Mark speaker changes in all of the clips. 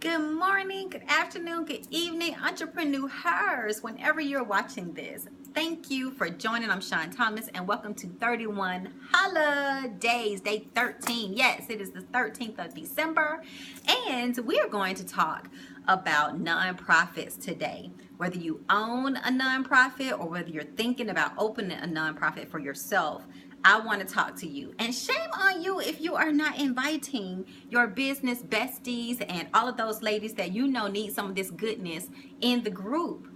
Speaker 1: Good morning, good afternoon, good evening, entrepreneurs, whenever you're watching this. Thank you for joining. I'm Sean Thomas, and welcome to 31 Holidays, day 13. Yes, it is the 13th of December, and we are going to talk about nonprofits today. Whether you own a nonprofit or whether you're thinking about opening a nonprofit for yourself, I want to talk to you. And shame on you if you are not inviting your business besties and all of those ladies that you know need some of this goodness in the group.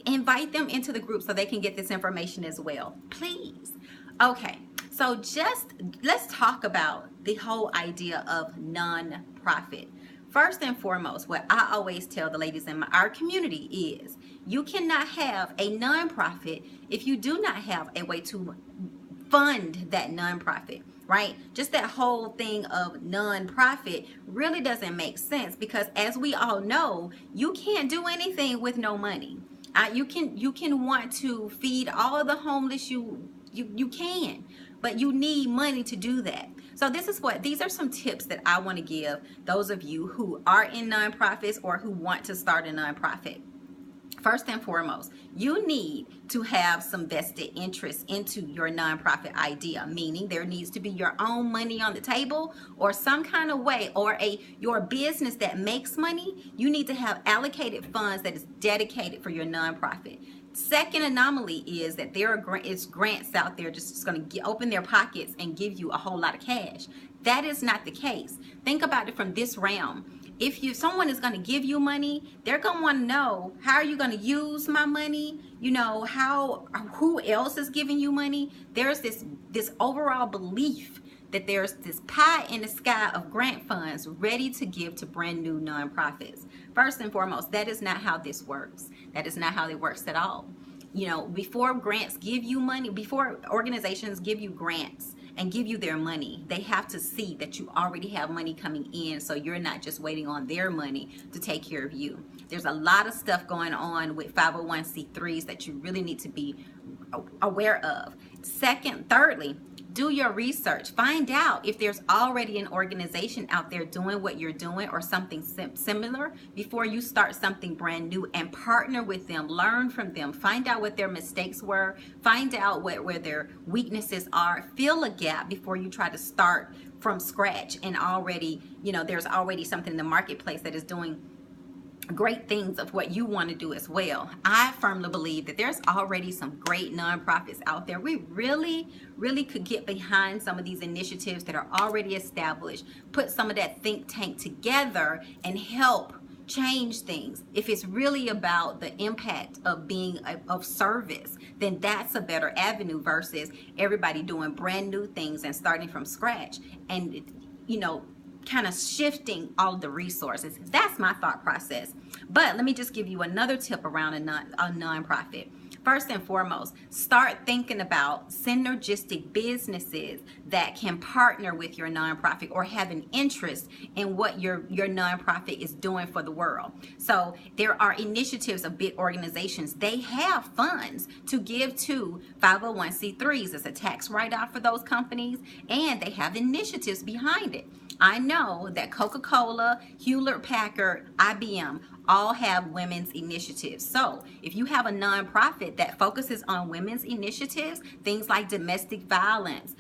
Speaker 1: Invite them into the group so they can get this information as well, please. Okay, so just let's talk about the whole idea of nonprofit. First and foremost, what I always tell the ladies in our community is you cannot have a nonprofit if you do not have a way to fund that nonprofit, right? Just that whole thing of nonprofit really doesn't make sense because, as we all know, you can't do anything with no money. You can want to feed all the homeless you can, but you need money to do that. So these are some tips that I want to give those of you who are in nonprofits or who want to start a nonprofit. First and foremost, you need to have some vested interest into your nonprofit idea, meaning there needs to be your own money on the table or some kind of way, or your business that makes money. You need to have allocated funds that is dedicated for your nonprofit. Second anomaly is that there are grants out there just going to open their pockets and give you a whole lot of cash. That is not the case. Think about it from this realm. If someone is going to give you money, they're going to want to know, how are you going to use my money? You know, who else is giving you money? There's this overall belief that there's this pie in the sky of grant funds ready to give to brand new nonprofits. First and foremost, that is not how this works. That is not how it works at all. You know, before grants give you money, before organizations give you grants and give you their money, they have to see that you already have money coming in, so you're not just waiting on their money to take care of you. There's a lot of stuff going on with 501c3s that you really need to be aware of. Thirdly, do your research. Find out if there's already an organization out there doing what you're doing or something similar before you start something brand new, and partner with them, learn from them, find out what their mistakes were, find out where their weaknesses are, fill a gap before you try to start from scratch and already, there's already something in the marketplace that is doing great things of what you want to do as well. I firmly believe that there's already some great nonprofits out there. We really could get behind some of these initiatives that are already established, put some of that think tank together and help change things. If it's really about the impact of being of service, then that's a better avenue versus everybody doing brand new things and starting from scratch and kind of shifting all of the resources. That's my thought process. But let me just give you another tip around a nonprofit. First and foremost, start thinking about synergistic businesses that can partner with your nonprofit or have an interest in what your nonprofit is doing for the world. So there are initiatives of big organizations. They have funds to give to 501c3s. It's a tax write-off for those companies, and they have initiatives behind it. I know that Coca-Cola, Hewlett-Packard, IBM all have women's initiatives. So if you have a nonprofit that focuses on women's initiatives, things like domestic violence,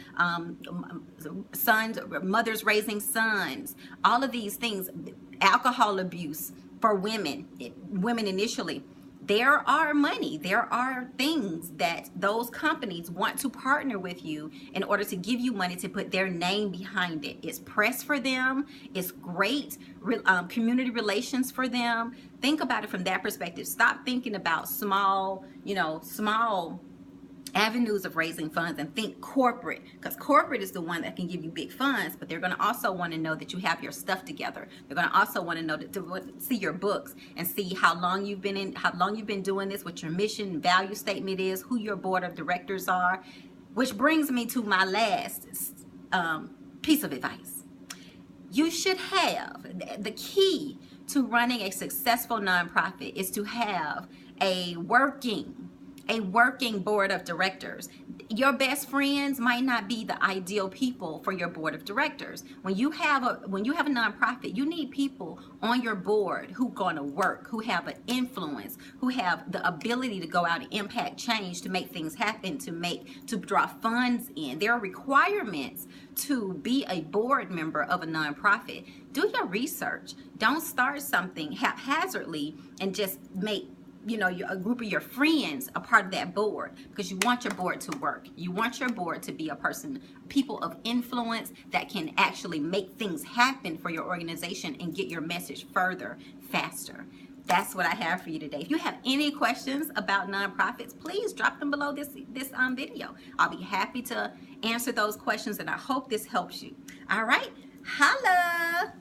Speaker 1: mothers raising sons, all of these things, alcohol abuse for women initially, there are things that those companies want to partner with you in order to give you money to put their name behind it. It's press for them. It's great community relations for them. Think about it from that perspective. Stop thinking about small avenues of raising funds and think corporate, because corporate is the one that can give you big funds, but they're going to also want to know that you have your stuff together. They're going to also want to know to see your books and see how long you've been doing this, what your mission and value statement is, who your board of directors are. Which brings me to my last piece of advice. You should have, the key to running a successful nonprofit is to have a working board of directors. Your best friends might not be the ideal people for your board of directors. When you have a nonprofit, you need people on your board who gonna work, who have an influence, who have the ability to go out and impact change, to make things happen, to draw funds in. There are requirements to be a board member of a nonprofit. Do your research. Don't start something haphazardly and just make a group of your friends a part of that board, because you want your board to work. You want your board to be people of influence that can actually make things happen for your organization and get your message further, faster. That's what I have for you today. If you have any questions about nonprofits, please drop them below this video. I'll be happy to answer those questions, and I hope this helps you. All right, holla.